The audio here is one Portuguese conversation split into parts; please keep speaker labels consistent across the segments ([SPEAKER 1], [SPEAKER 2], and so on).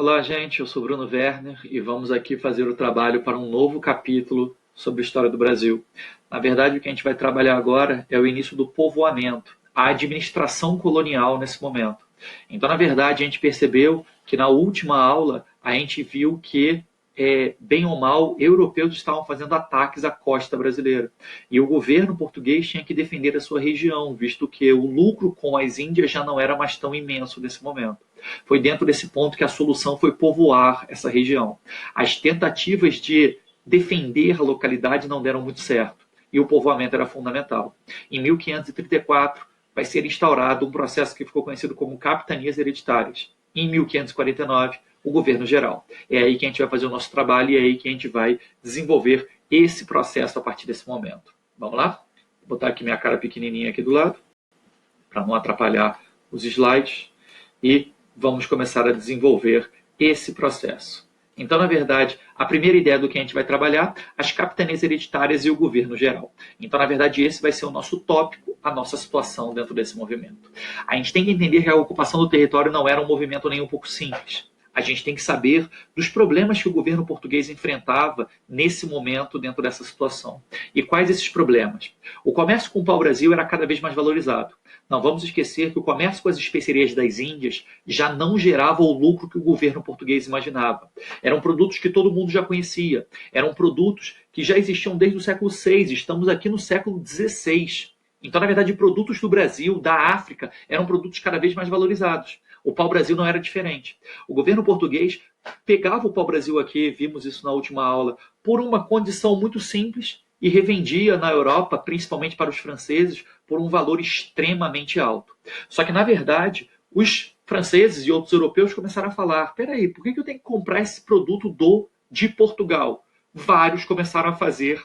[SPEAKER 1] Olá, gente. Eu sou Bruno Werner e vamos aqui fazer o trabalho para um novo capítulo sobre a história do Brasil. Na verdade, o que a gente vai trabalhar agora é o início do povoamento, a administração colonial nesse momento. Então, na verdade, a gente percebeu que na última aula a gente viu que, bem ou mal, europeus estavam fazendo ataques à costa brasileira. E o governo português tinha que defender a sua região, visto que o lucro com as Índias já não era mais tão imenso nesse momento. Foi dentro desse ponto que a solução foi povoar essa região. As tentativas de defender a localidade não deram muito certo e o povoamento era fundamental. Em 1534 vai ser instaurado um processo que ficou conhecido como capitanias hereditárias. Em 1549, o governo geral. É aí que a gente vai fazer o nosso trabalho e é aí que a gente vai desenvolver esse processo a partir desse momento. Vamos lá? Vou botar aqui minha cara pequenininha aqui do lado, para não atrapalhar os slides. E vamos começar a desenvolver esse processo. Então, na verdade, a primeira ideia do que a gente vai trabalhar, as capitanias hereditárias e o governo geral. Então, na verdade, esse vai ser o nosso tópico, a nossa situação dentro desse movimento. A gente tem que entender que a ocupação do território não era um movimento nem um pouco simples. A gente tem que saber dos problemas que o governo português enfrentava nesse momento dentro dessa situação. E quais esses problemas? O comércio com o pau-brasil era cada vez mais valorizado. Não vamos esquecer que o comércio com as especiarias das Índias já não gerava o lucro que o governo português imaginava. Eram produtos que todo mundo já conhecia. Eram produtos que já existiam desde o século VI. Estamos aqui no século XVI. Então, na verdade, produtos do Brasil, da África, eram produtos cada vez mais valorizados. O pau-brasil não era diferente. O governo português pegava o pau-brasil aqui, vimos isso na última aula, por uma condição muito simples e revendia na Europa, principalmente para os franceses, por um valor extremamente alto. Só que, na verdade, os franceses e outros europeus começaram a falar: peraí, por que eu tenho que comprar esse produto de Portugal? Vários começaram a fazer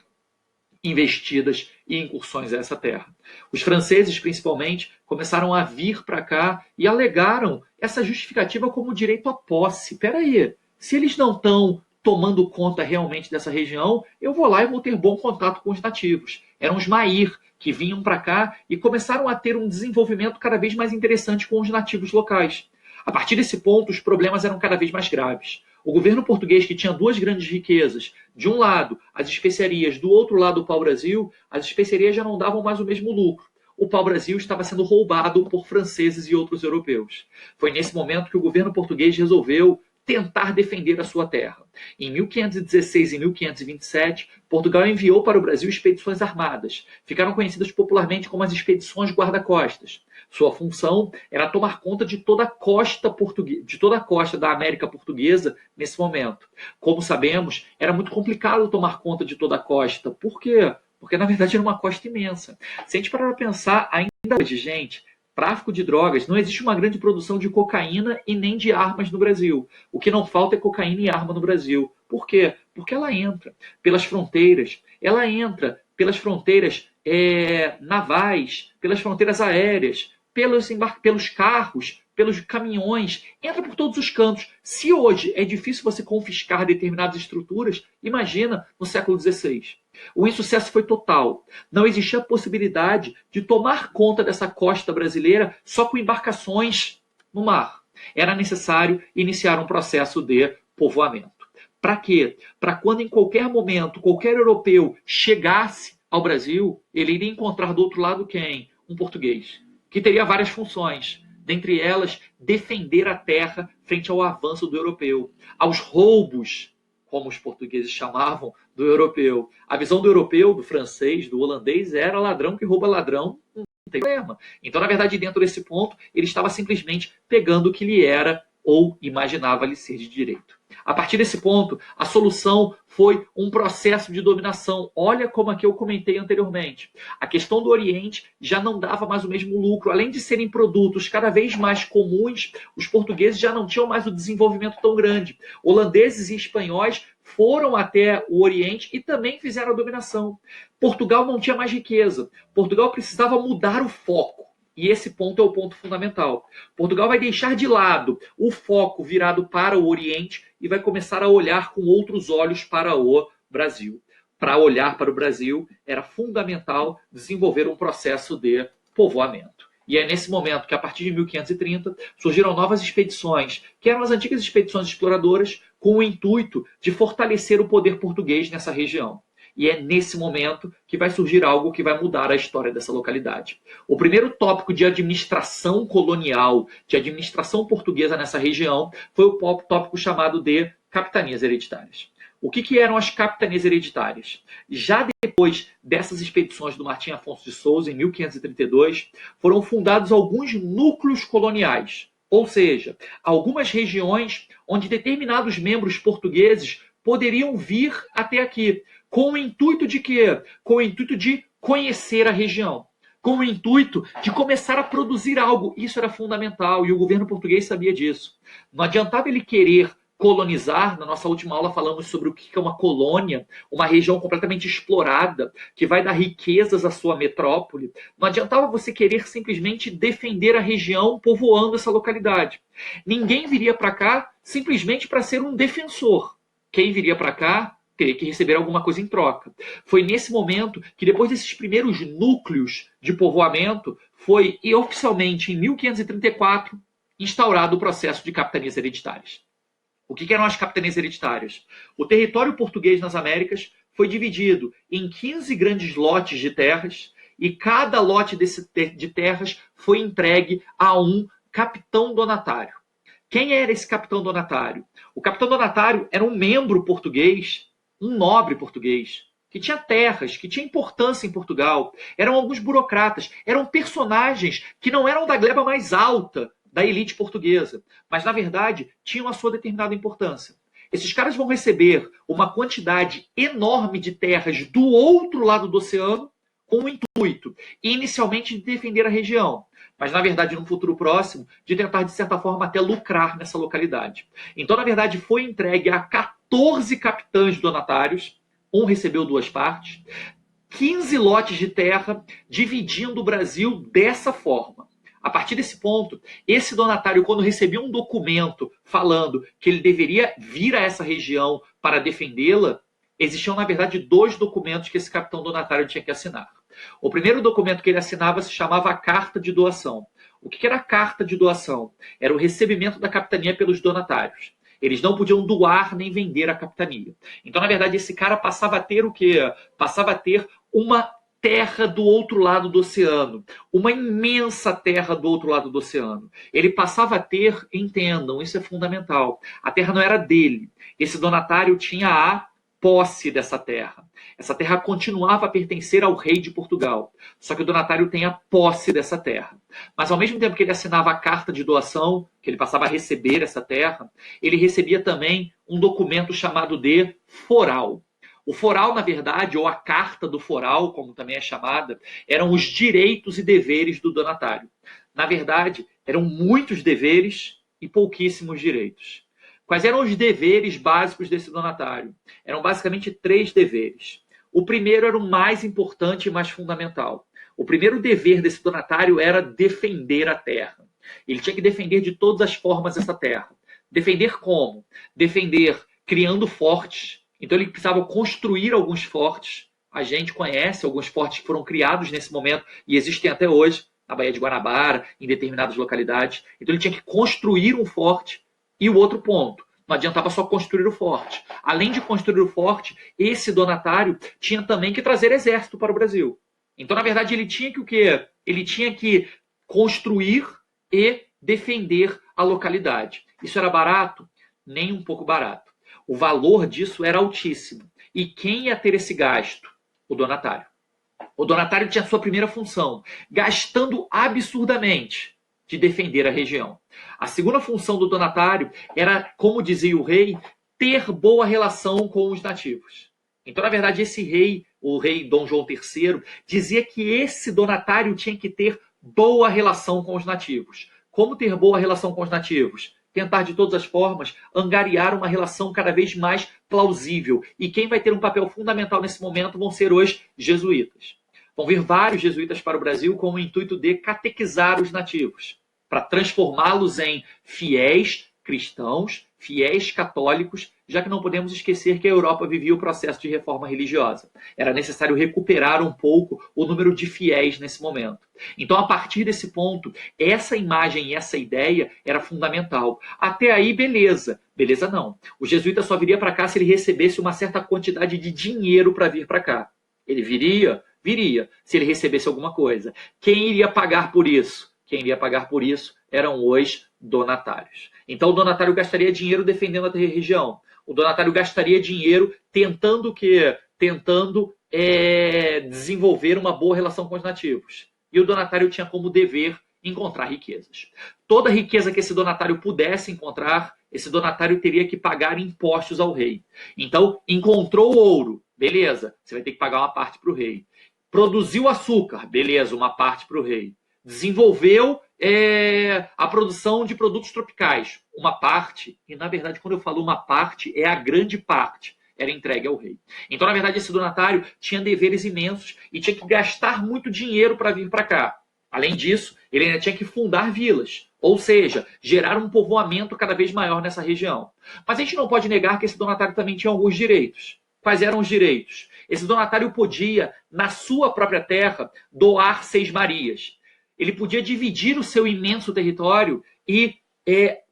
[SPEAKER 1] investidas e incursões a essa terra. Os franceses, principalmente, começaram a vir para cá e alegaram essa justificativa como direito à posse. Peraí, se eles não estão tomando conta realmente dessa região, eu vou lá e vou ter bom contato com os nativos. Eram os Mair que vinham para cá e começaram a ter um desenvolvimento cada vez mais interessante com os nativos locais. A partir desse ponto, os problemas eram cada vez mais graves. O governo português, que tinha duas grandes riquezas, de um lado as especiarias, do outro lado o pau-brasil, as especiarias já não davam mais o mesmo lucro. O pau-brasil estava sendo roubado por franceses e outros europeus. Foi nesse momento que o governo português resolveu tentar defender a sua terra. Em 1516 e 1527, Portugal enviou para o Brasil expedições armadas. Ficaram conhecidas popularmente como as expedições guarda-costas. Sua função era tomar conta de toda a costa da América Portuguesa nesse momento. Como sabemos, era muito complicado tomar conta de toda a costa. Por quê? Porque, na verdade, era uma costa imensa. Se a gente parar para pensar, ainda hoje, gente, tráfico de drogas, não existe uma grande produção de cocaína e nem de armas no Brasil. O que não falta é cocaína e arma no Brasil. Por quê? Porque ela entra pelas fronteiras, navais, pelas fronteiras aéreas, pelos carros, pelos caminhões, entra por todos os cantos. Se hoje é difícil você confiscar determinadas estruturas, imagina no século XVI. O insucesso foi total. Não existia a possibilidade de tomar conta dessa costa brasileira só com embarcações no mar. Era necessário iniciar um processo de povoamento. Para quê? Para quando em qualquer momento, qualquer europeu chegasse ao Brasil, ele iria encontrar do outro lado quem? Um português, que teria várias funções. Dentre elas, defender a terra frente ao avanço do europeu, aos roubos, como os portugueses chamavam, do europeu. A visão do europeu, do francês, do holandês, era ladrão que rouba ladrão, não tem problema. Então, na verdade, dentro desse ponto, ele estava simplesmente pegando o que lhe era ou imaginava lhe ser de direito. A partir desse ponto, a solução foi um processo de dominação. Olha como aqui eu comentei anteriormente. A questão do Oriente já não dava mais o mesmo lucro. Além de serem produtos cada vez mais comuns, os portugueses já não tinham mais o desenvolvimento tão grande. Holandeses e espanhóis foram até o Oriente e também fizeram a dominação. Portugal não tinha mais riqueza. Portugal precisava mudar o foco. E esse ponto é o ponto fundamental. Portugal vai deixar de lado o foco virado para o Oriente e vai começar a olhar com outros olhos para o Brasil. Para olhar para o Brasil, era fundamental desenvolver um processo de povoamento. E é nesse momento que, a partir de 1530, surgiram novas expedições, que eram as antigas expedições exploradoras, com o intuito de fortalecer o poder português nessa região. E é nesse momento que vai surgir algo que vai mudar a história dessa localidade. O primeiro tópico de administração colonial, de administração portuguesa nessa região, foi o tópico chamado de capitanias hereditárias. O que eram as capitanias hereditárias? Já depois dessas expedições do Martim Afonso de Souza, em 1532, foram fundados alguns núcleos coloniais, ou seja, algumas regiões onde determinados membros portugueses poderiam vir até aqui, com o intuito de quê? Com o intuito de conhecer a região, com o intuito de começar a produzir algo. Isso era fundamental e o governo português sabia disso. Não adiantava ele querer colonizar. Na nossa última aula falamos sobre o que é uma colônia, uma região completamente explorada, que vai dar riquezas à sua metrópole. Não adiantava você querer simplesmente defender a região povoando essa localidade. Ninguém viria para cá simplesmente para ser um defensor. Quem viria para cá teria que receber alguma coisa em troca. Foi nesse momento que, depois desses primeiros núcleos de povoamento, foi oficialmente, em 1534, instaurado o processo de capitanias hereditárias. O que eram as capitanias hereditárias? O território português nas Américas foi dividido em 15 grandes lotes de terras, e cada lote de terras foi entregue a um capitão donatário. Quem era esse capitão donatário? O capitão donatário era um membro português, um nobre português, que tinha terras, que tinha importância em Portugal. Eram alguns burocratas, eram personagens que não eram da gleba mais alta da elite portuguesa, mas na verdade tinham a sua determinada importância. Esses caras vão receber uma quantidade enorme de terras do outro lado do oceano, com o intuito, inicialmente, de defender a região, mas na verdade, num futuro próximo, de tentar, de certa forma, até lucrar nessa localidade. Então, na verdade, foi entregue a 14 capitães donatários, um recebeu 2 partes, 15 lotes de terra, dividindo o Brasil dessa forma. A partir desse ponto, esse donatário, quando recebia um documento falando que ele deveria vir a essa região para defendê-la, existiam, na verdade, 2 documentos que esse capitão donatário tinha que assinar. O primeiro documento que ele assinava se chamava a Carta de Doação. O que era a Carta de Doação? Era o recebimento da capitania pelos donatários. Eles não podiam doar nem vender a capitania. Então, na verdade, esse cara passava a ter o quê? Passava a ter uma terra do outro lado do oceano. Uma imensa terra do outro lado do oceano. Ele passava a ter, entendam, isso é fundamental, a terra não era dele. Esse donatário tinha a posse dessa terra. Essa terra continuava a pertencer ao rei de Portugal. Só que o donatário tem a posse dessa terra. Mas ao mesmo tempo que ele assinava a carta de doação, que ele passava a receber essa terra, ele recebia também um documento chamado de foral. O foral, na verdade, ou a carta do foral, como também é chamada, eram os direitos e deveres do donatário. Na verdade, eram muitos deveres e pouquíssimos direitos. Quais eram os deveres básicos desse donatário? Eram basicamente 3 deveres. O primeiro era o mais importante e mais fundamental. O primeiro dever desse donatário era defender a terra. Ele tinha que defender de todas as formas essa terra. Defender como? Defender criando fortes. Então ele precisava construir alguns fortes. A gente conhece alguns fortes que foram criados nesse momento e existem até hoje, na Baía de Guanabara, em determinadas localidades. Então ele tinha que construir um forte. E o outro ponto, não adiantava só construir o forte. Além de construir o forte, esse donatário tinha também que trazer exército para o Brasil. Então, na verdade, ele tinha que o quê? Ele tinha que construir e defender a localidade. Isso era barato? Nem um pouco barato. O valor disso era altíssimo. E quem ia ter esse gasto? O donatário. O donatário tinha a sua primeira função, gastando absurdamente, de defender a região. A segunda função do donatário era, como dizia o rei, ter boa relação com os nativos. Então, na verdade, esse rei, o rei Dom João III, dizia que esse donatário tinha que ter boa relação com os nativos. Como ter boa relação com os nativos? Tentar, de todas as formas, angariar uma relação cada vez mais plausível. E quem vai ter um papel fundamental nesse momento vão ser os jesuítas. Vão vir vários jesuítas para o Brasil com o intuito de catequizar os nativos, para transformá-los em fiéis cristãos, fiéis católicos, já que não podemos esquecer que a Europa vivia o processo de reforma religiosa. Era necessário recuperar um pouco o número de fiéis nesse momento. Então, a partir desse ponto, essa imagem e essa ideia era fundamental. Até aí, beleza. Beleza não. O jesuíta só viria para cá se ele recebesse uma certa quantidade de dinheiro para vir para cá. Ele viria? Viria, se ele recebesse alguma coisa. Quem iria pagar por isso? Quem iria pagar por isso eram os donatários. Então, o donatário gastaria dinheiro defendendo a região. O donatário gastaria dinheiro tentando desenvolver uma boa relação com os nativos. E o donatário tinha como dever encontrar riquezas. Toda riqueza que esse donatário pudesse encontrar, esse donatário teria que pagar impostos ao rei. Então, encontrou ouro, beleza, você vai ter que pagar uma parte para o rei. Produziu açúcar, beleza, uma parte para o rei. Desenvolveu a produção de produtos tropicais, uma parte, e na verdade quando eu falo uma parte, é a grande parte, era entregue ao rei. Então, na verdade, esse donatário tinha deveres imensos e tinha que gastar muito dinheiro para vir para cá. Além disso, ele ainda tinha que fundar vilas, ou seja, gerar um povoamento cada vez maior nessa região. Mas a gente não pode negar que esse donatário também tinha alguns direitos. Quais eram os direitos? Esse donatário podia, na sua própria terra, doar 6 Marias. Ele podia dividir o seu imenso território e,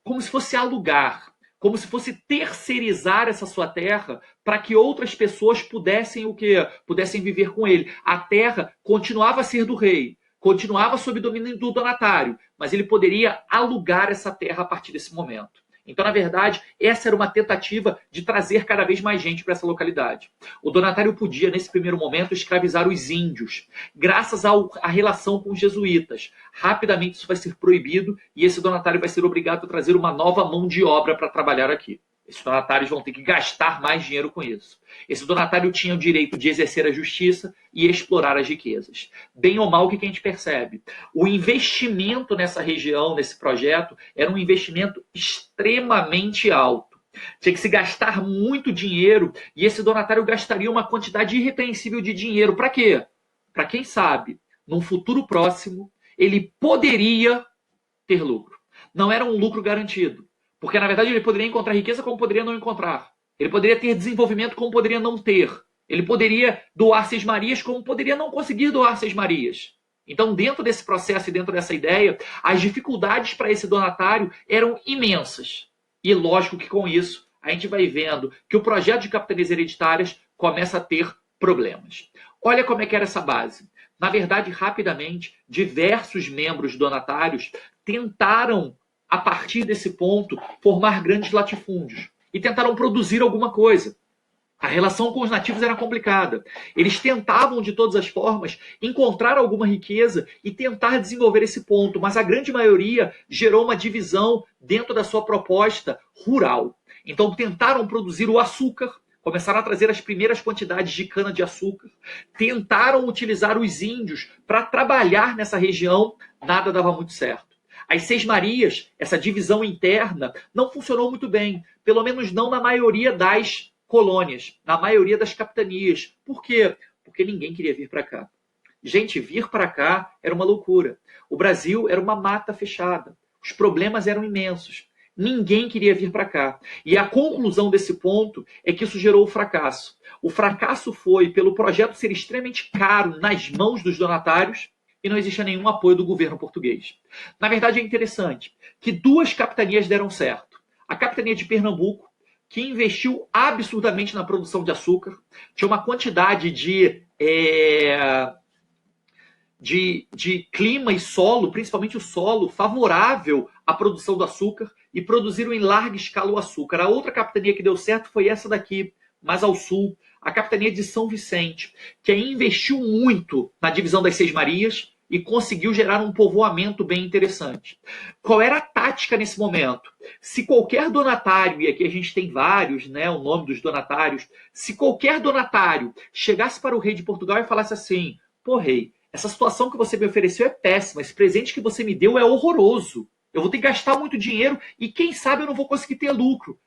[SPEAKER 1] como se fosse alugar, como se fosse terceirizar essa sua terra para que outras pessoas pudessem viver com ele. A terra continuava a ser do rei, continuava sob domínio do donatário, mas ele poderia alugar essa terra a partir desse momento. Então, na verdade, essa era uma tentativa de trazer cada vez mais gente para essa localidade. O donatário podia, nesse primeiro momento, escravizar os índios, graças à relação com os jesuítas. Rapidamente isso vai ser proibido e esse donatário vai ser obrigado a trazer uma nova mão de obra para trabalhar aqui. Esses donatários vão ter que gastar mais dinheiro com isso. Esse donatário tinha o direito de exercer a justiça e explorar as riquezas. Bem ou mal, o que a gente percebe? O investimento nessa região, nesse projeto, era um investimento extremamente alto. Tinha que se gastar muito dinheiro e esse donatário gastaria uma quantidade irrepreensível de dinheiro. Para quê? Para quem sabe, num futuro próximo, ele poderia ter lucro. Não era um lucro garantido. Porque, na verdade, ele poderia encontrar riqueza como poderia não encontrar. Ele poderia ter desenvolvimento como poderia não ter. Ele poderia doar 6 Marias como poderia não conseguir doar 6 Marias. Então, dentro desse processo e dentro dessa ideia, as dificuldades para esse donatário eram imensas. E lógico que com isso, a gente vai vendo que o projeto de capitanias hereditárias começa a ter problemas. Olha como é que era essa base. Na verdade, rapidamente, diversos membros donatários tentaram, a partir desse ponto, formar grandes latifúndios e tentaram produzir alguma coisa. A relação com os nativos era complicada. Eles tentavam, de todas as formas, encontrar alguma riqueza e tentar desenvolver esse ponto, mas a grande maioria gerou uma divisão dentro da sua proposta rural. Então, tentaram produzir o açúcar, começaram a trazer as primeiras quantidades de cana-de-açúcar, tentaram utilizar os índios para trabalhar nessa região, nada dava muito certo. As 6 Marias, essa divisão interna, não funcionou muito bem, pelo menos não na maioria das colônias, na maioria das capitanias. Por quê? Porque ninguém queria vir para cá. Gente, vir para cá era uma loucura. O Brasil era uma mata fechada. Os problemas eram imensos. Ninguém queria vir para cá. E a conclusão desse ponto é que isso gerou o fracasso. O fracasso foi pelo projeto ser extremamente caro nas mãos dos donatários e não existia nenhum apoio do governo português. Na verdade, é interessante que 2 capitanias deram certo. A capitania de Pernambuco, que investiu absurdamente na produção de açúcar, tinha uma quantidade de clima e solo, principalmente o solo, favorável à produção do açúcar, e produziram em larga escala o açúcar. A outra capitania que deu certo foi essa daqui, mais ao sul, a capitania de São Vicente, que aí investiu muito na divisão das 6 Marias e conseguiu gerar um povoamento bem interessante. Qual era a tática nesse momento? Se qualquer donatário, e aqui a gente tem vários, né, o nome dos donatários, se qualquer donatário chegasse para o rei de Portugal e falasse assim: pô, rei, essa situação que você me ofereceu é péssima, esse presente que você me deu é horroroso, eu vou ter que gastar muito dinheiro e quem sabe eu não vou conseguir ter lucro.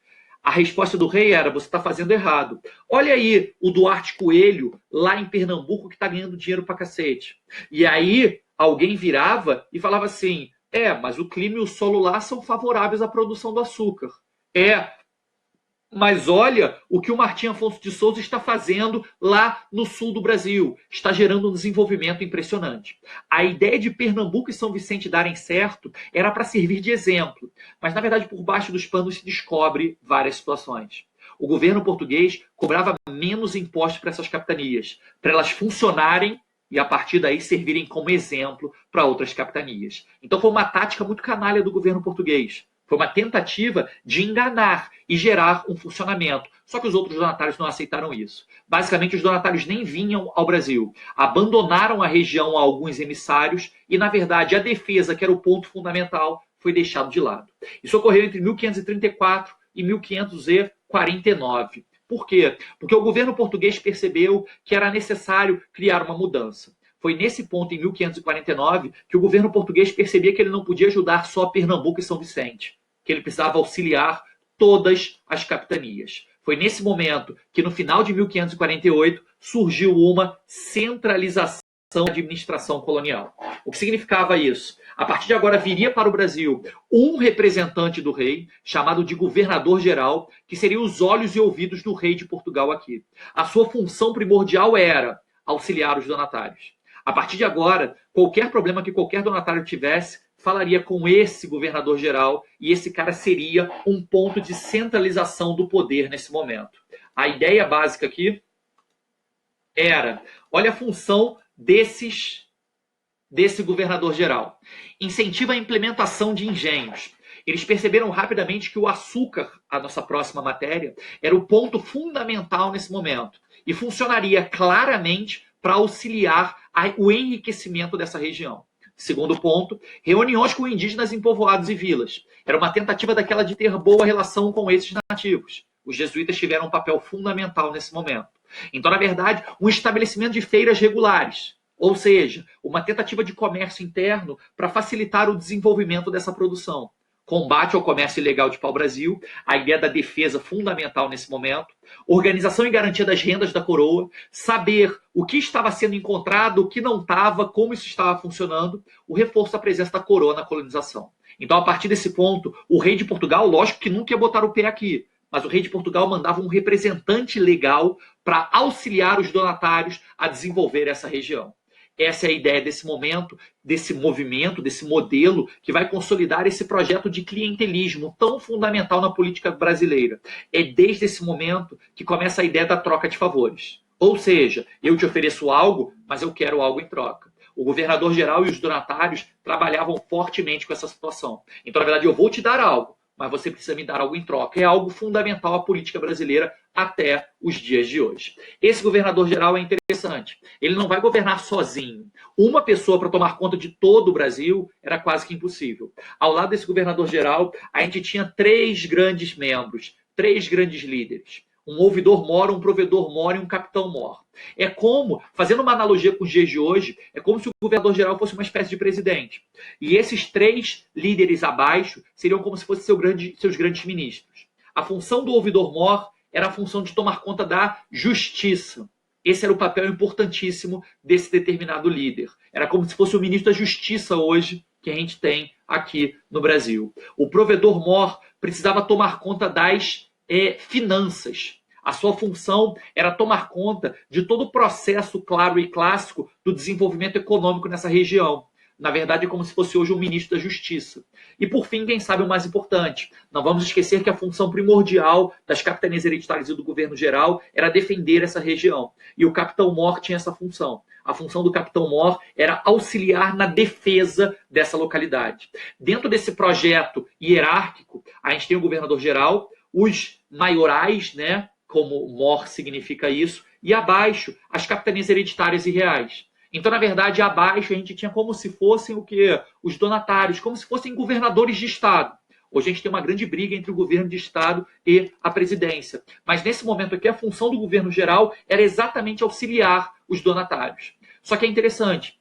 [SPEAKER 1] A resposta do rei era: você está fazendo errado. Olha aí o Duarte Coelho, lá em Pernambuco, que está ganhando dinheiro pra cacete. E aí alguém virava e falava assim: Mas o clima e o solo lá são favoráveis à produção do açúcar. Mas olha o que o Martim Afonso de Souza está fazendo lá no sul do Brasil. Está gerando um desenvolvimento impressionante. A ideia de Pernambuco e São Vicente darem certo era para servir de exemplo. Mas, na verdade, por baixo dos panos se descobre várias situações. O governo português cobrava menos impostos para essas capitanias, para elas funcionarem e, a partir daí, servirem como exemplo para outras capitanias. Então, foi uma tática muito canalha do governo português. Foi uma tentativa de enganar e gerar um funcionamento. Só que os outros donatários não aceitaram isso. Basicamente, os donatários nem vinham ao Brasil. Abandonaram a região a alguns emissários e, na verdade, a defesa, que era o ponto fundamental, foi deixado de lado. Isso ocorreu entre 1534 e 1549. Por quê? Porque o governo português percebeu que era necessário criar uma mudança. Foi nesse ponto, em 1549, que o governo português percebia que ele não podia ajudar só Pernambuco e São Vicente, que ele precisava auxiliar todas as capitanias. Foi nesse momento que, no final de 1548, surgiu uma centralização da administração colonial. O que significava isso? A partir de agora viria para o Brasil um representante do rei, chamado de governador-geral, que seria os olhos e ouvidos do rei de Portugal aqui. A sua função primordial era auxiliar os donatários. A partir de agora, qualquer problema que qualquer donatário tivesse, falaria com esse governador-geral e esse cara seria um ponto de centralização do poder nesse momento. A ideia básica aqui era, olha a função desse governador-geral. Incentiva a implementação de engenhos. Eles perceberam rapidamente que o açúcar, a nossa próxima matéria, era o ponto fundamental nesse momento e funcionaria claramente para auxiliar o enriquecimento dessa região. Segundo ponto, reuniões com indígenas em povoados e vilas. Era uma tentativa daquela de ter boa relação com esses nativos. Os jesuítas tiveram um papel fundamental nesse momento. Então, na verdade, um estabelecimento de feiras regulares, ou seja, uma tentativa de comércio interno para facilitar o desenvolvimento dessa produção. Combate ao comércio ilegal de pau-brasil, a ideia da defesa fundamental nesse momento, organização e garantia das rendas da coroa, saber o que estava sendo encontrado, o que não estava, como isso estava funcionando, o reforço da presença da coroa na colonização. Então, a partir desse ponto, o rei de Portugal, lógico que nunca ia botar o pé aqui, mas o rei de Portugal mandava um representante legal para auxiliar os donatários a desenvolver essa região. Essa é a ideia desse momento, desse movimento, desse modelo que vai consolidar esse projeto de clientelismo tão fundamental na política brasileira. É desde esse momento que começa a ideia da troca de favores. Ou seja, eu te ofereço algo, mas eu quero algo em troca. O governador-geral e os donatários trabalhavam fortemente com essa situação. Então, na verdade, eu vou te dar algo, mas você precisa me dar algo em troca. É algo fundamental à política brasileira até os dias de hoje. Esse governador-geral é interessante. Ele não vai governar sozinho. Uma pessoa para tomar conta de todo o Brasil era quase que impossível. Ao lado desse governador-geral, a gente tinha 3 grandes membros, 3 grandes líderes. Um ouvidor-mor, um provedor-mor e um capitão-mor. É como, fazendo uma analogia com os dias de hoje, é como se o governador-geral fosse uma espécie de presidente. E esses 3 líderes abaixo seriam como se fossem seus grandes ministros. A função do ouvidor-mor era a função de tomar conta da justiça. Esse era o papel importantíssimo desse determinado líder. Era como se fosse o ministro da Justiça hoje que a gente tem aqui no Brasil. O provedor-mor precisava tomar conta das finanças. A sua função era tomar conta de todo o processo claro e clássico do desenvolvimento econômico nessa região. Na verdade, é como se fosse hoje o ministro da Justiça. E, por fim, quem sabe o mais importante, não vamos esquecer que a função primordial das capitanias hereditárias e do governo geral era defender essa região. E o capitão-mor tinha essa função. A função do capitão-mor era auxiliar na defesa dessa localidade. Dentro desse projeto hierárquico, a gente tem o governador-geral, os maiorais, né, como mor significa isso, e abaixo, as capitanias hereditárias e reais. Então, na verdade, abaixo a gente tinha como se fossem o quê? Os donatários, como se fossem governadores de Estado. Hoje a gente tem uma grande briga entre o governo de Estado e a presidência. Mas nesse momento aqui, a função do governo geral era exatamente auxiliar os donatários. Só que é interessante,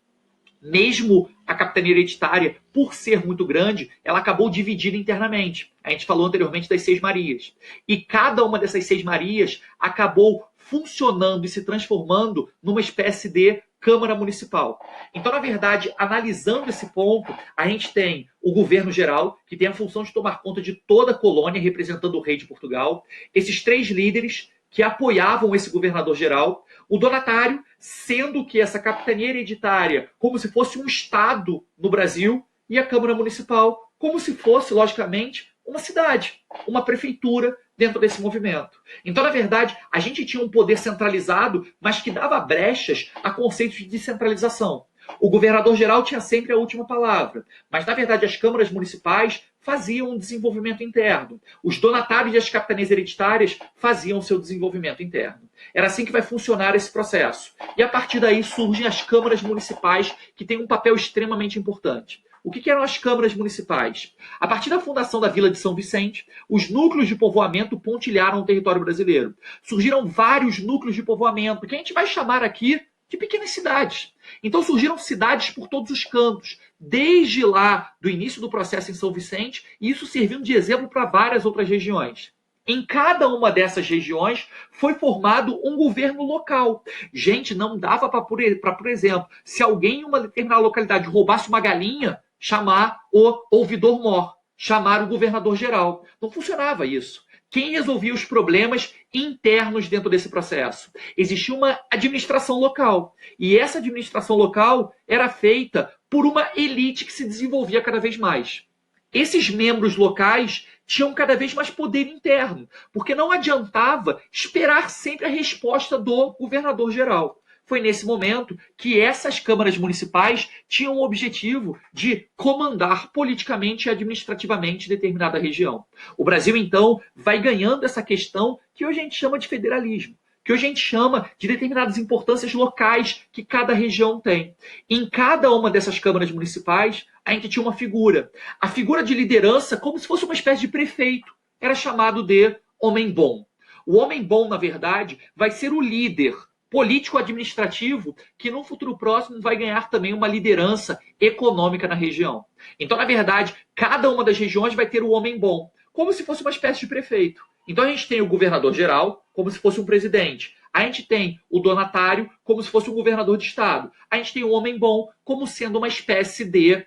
[SPEAKER 1] mesmo a capitania hereditária, por ser muito grande, ela acabou dividida internamente. A gente falou anteriormente das 6 Marias. E cada uma dessas 6 Marias acabou funcionando e se transformando numa espécie de Câmara Municipal. Então, na verdade, analisando esse ponto, a gente tem o governo geral, que tem a função de tomar conta de toda a colônia, representando o rei de Portugal, esses 3 líderes que apoiavam esse governador geral, o donatário, sendo que essa capitania hereditária, como se fosse um estado no Brasil, e a Câmara Municipal, como se fosse, logicamente, uma cidade, uma prefeitura dentro desse movimento. Então, na verdade, a gente tinha um poder centralizado, mas que dava brechas a conceitos de descentralização. O governador-geral tinha sempre a última palavra, mas, na verdade, as câmaras municipais faziam um desenvolvimento interno. Os donatários e as capitanias hereditárias faziam o seu desenvolvimento interno. Era assim que vai funcionar esse processo. E, a partir daí, surgem as câmaras municipais, que têm um papel extremamente importante. O que eram as câmaras municipais? A partir da fundação da Vila de São Vicente, os núcleos de povoamento pontilharam o território brasileiro. Surgiram vários núcleos de povoamento, que a gente vai chamar aqui de pequenas cidades. Então surgiram cidades por todos os cantos, desde lá do início do processo em São Vicente, e isso servindo de exemplo para várias outras regiões. Em cada uma dessas regiões foi formado um governo local. Gente, não dava para, por exemplo, se alguém em uma determinada localidade roubasse uma galinha, chamar o ouvidor-mor, chamar o governador-geral. Não funcionava isso. Quem resolvia os problemas internos dentro desse processo? Existia uma administração local. E essa administração local era feita por uma elite que se desenvolvia cada vez mais. Esses membros locais tinham cada vez mais poder interno, porque não adiantava esperar sempre a resposta do governador-geral. Foi nesse momento que essas câmaras municipais tinham o objetivo de comandar politicamente e administrativamente determinada região. O Brasil, então, vai ganhando essa questão que hoje a gente chama de federalismo, que hoje a gente chama de determinadas importâncias locais que cada região tem. Em cada uma dessas câmaras municipais, a gente tinha uma figura. A figura de liderança, como se fosse uma espécie de prefeito, era chamado de homem bom. O homem bom, na verdade, vai ser o líder político-administrativo que no futuro próximo vai ganhar também uma liderança econômica na região. Então, na verdade, cada uma das regiões vai ter o homem bom, como se fosse uma espécie de prefeito. Então a gente tem o governador-geral como se fosse um presidente. A gente tem o donatário como se fosse um governador de estado. A gente tem o homem bom como sendo uma espécie de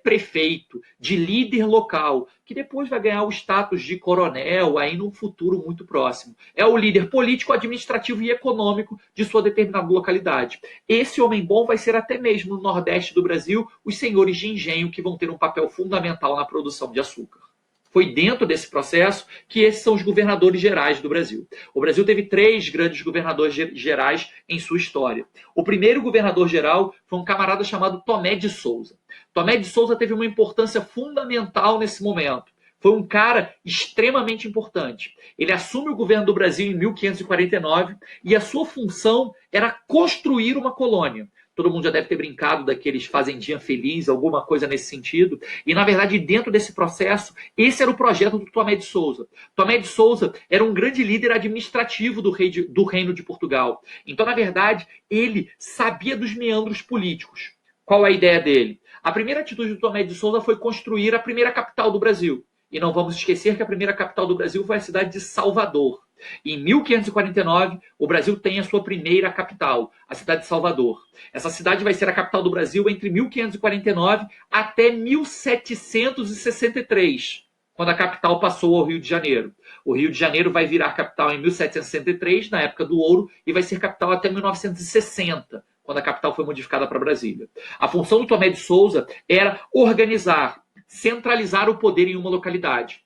[SPEAKER 1] prefeito, de líder local, que depois vai ganhar o status de coronel aí num futuro muito próximo. É o líder político, administrativo e econômico de sua determinada localidade. Esse homem bom vai ser até mesmo no Nordeste do Brasil os senhores de engenho, que vão ter um papel fundamental na produção de açúcar. Foi dentro desse processo que esses são os governadores gerais do Brasil. O Brasil teve 3 grandes governadores gerais em sua história. O primeiro governador geral foi um camarada chamado Tomé de Souza. Tomé de Souza teve uma importância fundamental nesse momento. Foi um cara extremamente importante. Ele assume o governo do Brasil em 1549 e a sua função era construir uma colônia. Todo mundo já deve ter brincado daqueles fazendinha feliz, alguma coisa nesse sentido. E, na verdade, dentro desse processo, esse era o projeto do Tomé de Souza. Tomé de Souza era um grande líder administrativo do Reino de Portugal. Então, na verdade, ele sabia dos meandros políticos. Qual a ideia dele? A primeira atitude do Tomé de Souza foi construir a primeira capital do Brasil. E não vamos esquecer que a primeira capital do Brasil foi a cidade de Salvador. Em 1549, o Brasil tem a sua primeira capital, a cidade de Salvador. Essa cidade vai ser a capital do Brasil entre 1549 até 1763, quando a capital passou ao Rio de Janeiro. O Rio de Janeiro vai virar capital em 1763, na época do ouro, e vai ser capital até 1960, quando a capital foi modificada para Brasília. A função do Tomé de Souza era organizar, centralizar o poder em uma localidade.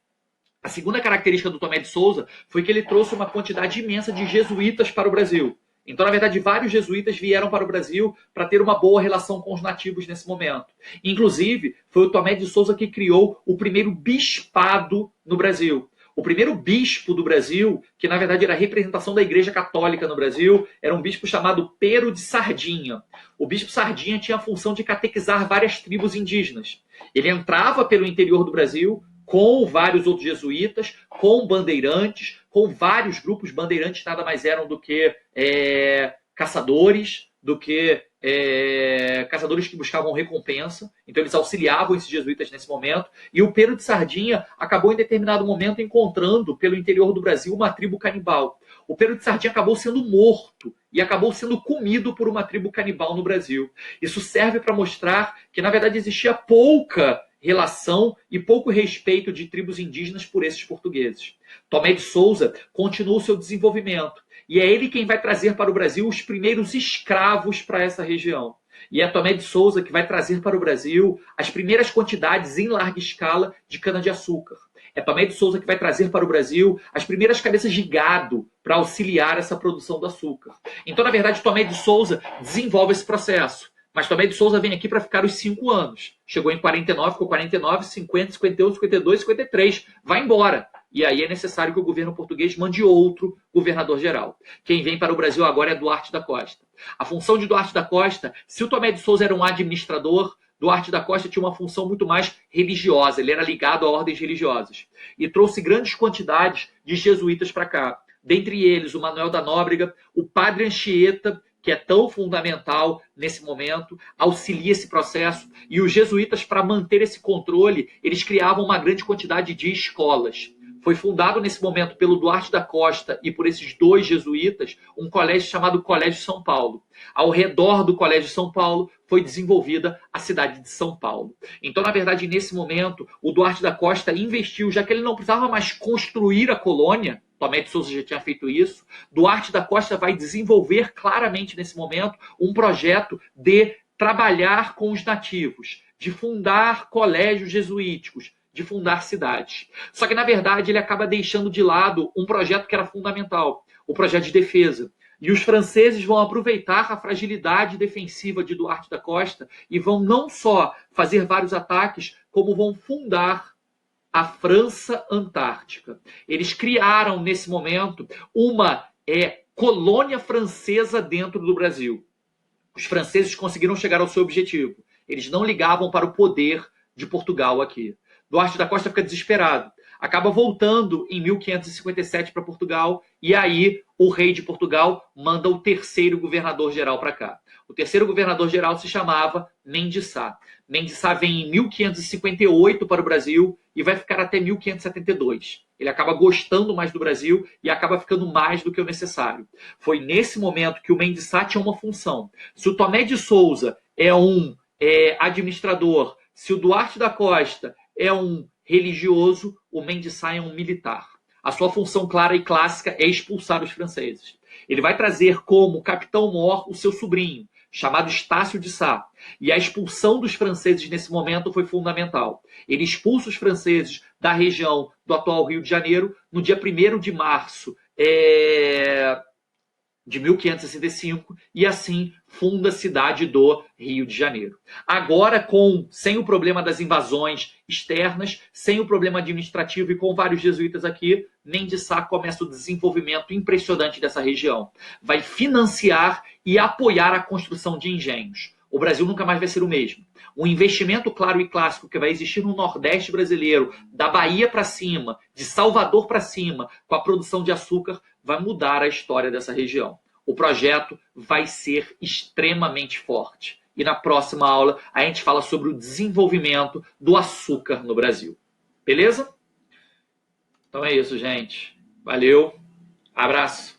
[SPEAKER 1] A segunda característica do Tomé de Souza foi que ele trouxe uma quantidade imensa de jesuítas para o Brasil. Então, na verdade, vários jesuítas vieram para o Brasil para ter uma boa relação com os nativos nesse momento. Inclusive, foi o Tomé de Souza que criou o primeiro bispado no Brasil. O primeiro bispo do Brasil, que na verdade era a representação da Igreja Católica no Brasil, era um bispo chamado Pero de Sardinha. O bispo Sardinha tinha a função de catequizar várias tribos indígenas. Ele entrava pelo interior do Brasil com vários outros jesuítas, com bandeirantes, com vários grupos. Bandeirantes nada mais eram do que caçadores, do que caçadores que buscavam recompensa, então eles auxiliavam esses jesuítas nesse momento, e o Pero de Sardinha acabou em determinado momento encontrando pelo interior do Brasil uma tribo canibal. O Pero de Sardinha acabou sendo morto e acabou sendo comido por uma tribo canibal no Brasil. Isso serve para mostrar que, na verdade, existia pouca relação e pouco respeito de tribos indígenas por esses portugueses. Tomé de Souza continuou seu desenvolvimento, e é ele quem vai trazer para o Brasil os primeiros escravos para essa região. E é Tomé de Souza que vai trazer para o Brasil as primeiras quantidades em larga escala de cana-de-açúcar. É Tomé de Souza que vai trazer para o Brasil as primeiras cabeças de gado para auxiliar essa produção do açúcar. Então, na verdade, Tomé de Souza desenvolve esse processo. Mas Tomé de Souza vem aqui para ficar os 5 anos. Chegou em 49, ficou 49, 50, 51, 52, 53. Vai embora. E aí é necessário que o governo português mande outro governador-geral. Quem vem para o Brasil agora é Duarte da Costa. A função de Duarte da Costa, se o Tomé de Souza era um administrador, Duarte da Costa tinha uma função muito mais religiosa. Ele era ligado a ordens religiosas. E trouxe grandes quantidades de jesuítas para cá. Dentre eles, o Manuel da Nóbrega, o Padre Anchieta, que é tão fundamental nesse momento, auxilia esse processo. E os jesuítas, para manter esse controle, eles criavam uma grande quantidade de escolas. Foi fundado nesse momento pelo Duarte da Costa e por esses 2 jesuítas um colégio chamado Colégio São Paulo. Ao redor do Colégio São Paulo foi desenvolvida a cidade de São Paulo. Então, na verdade, nesse momento, o Duarte da Costa investiu, já que ele não precisava mais construir a colônia, Tomé de Souza já tinha feito isso, Duarte da Costa vai desenvolver claramente nesse momento um projeto de trabalhar com os nativos, de fundar colégios jesuíticos, de fundar cidades. Só que, na verdade, ele acaba deixando de lado um projeto que era fundamental, o projeto de defesa. E os franceses vão aproveitar a fragilidade defensiva de Duarte da Costa e vão não só fazer vários ataques, como vão fundar a França Antártica. Eles criaram, nesse momento, uma colônia francesa dentro do Brasil. Os franceses conseguiram chegar ao seu objetivo. Eles não ligavam para o poder de Portugal aqui. Duarte da Costa fica desesperado. Acaba voltando em 1557 para Portugal e aí o rei de Portugal manda o 3º governador-geral para cá. O 3º governador-geral se chamava Mendes Sá. Mendes Sá vem em 1558 para o Brasil e vai ficar até 1572. Ele acaba gostando mais do Brasil e acaba ficando mais do que o necessário. Foi nesse momento que o Mendes Sá tinha uma função. Se o Tomé de Souza é um administrador, se o Duarte da Costa é um religioso, o Mendes Sá é um militar. A sua função clara e clássica é expulsar os franceses. Ele vai trazer como capitão-mor o seu sobrinho, chamado Estácio de Sá. E a expulsão dos franceses nesse momento foi fundamental. Ele expulsa os franceses da região do atual Rio de Janeiro no dia 1º de março de 1565 e assim funda a cidade do Rio de Janeiro. Agora, sem o problema das invasões externas, sem o problema administrativo e com vários jesuítas aqui, Mendes Sá começa o desenvolvimento impressionante dessa região. Vai financiar e apoiar a construção de engenhos. O Brasil nunca mais vai ser o mesmo. O investimento claro e clássico que vai existir no Nordeste brasileiro, da Bahia para cima, de Salvador para cima, com a produção de açúcar, vai mudar a história dessa região. O projeto vai ser extremamente forte. E na próxima aula a gente fala sobre o desenvolvimento do açúcar no Brasil. Beleza? Então é isso, gente. Valeu. Abraço.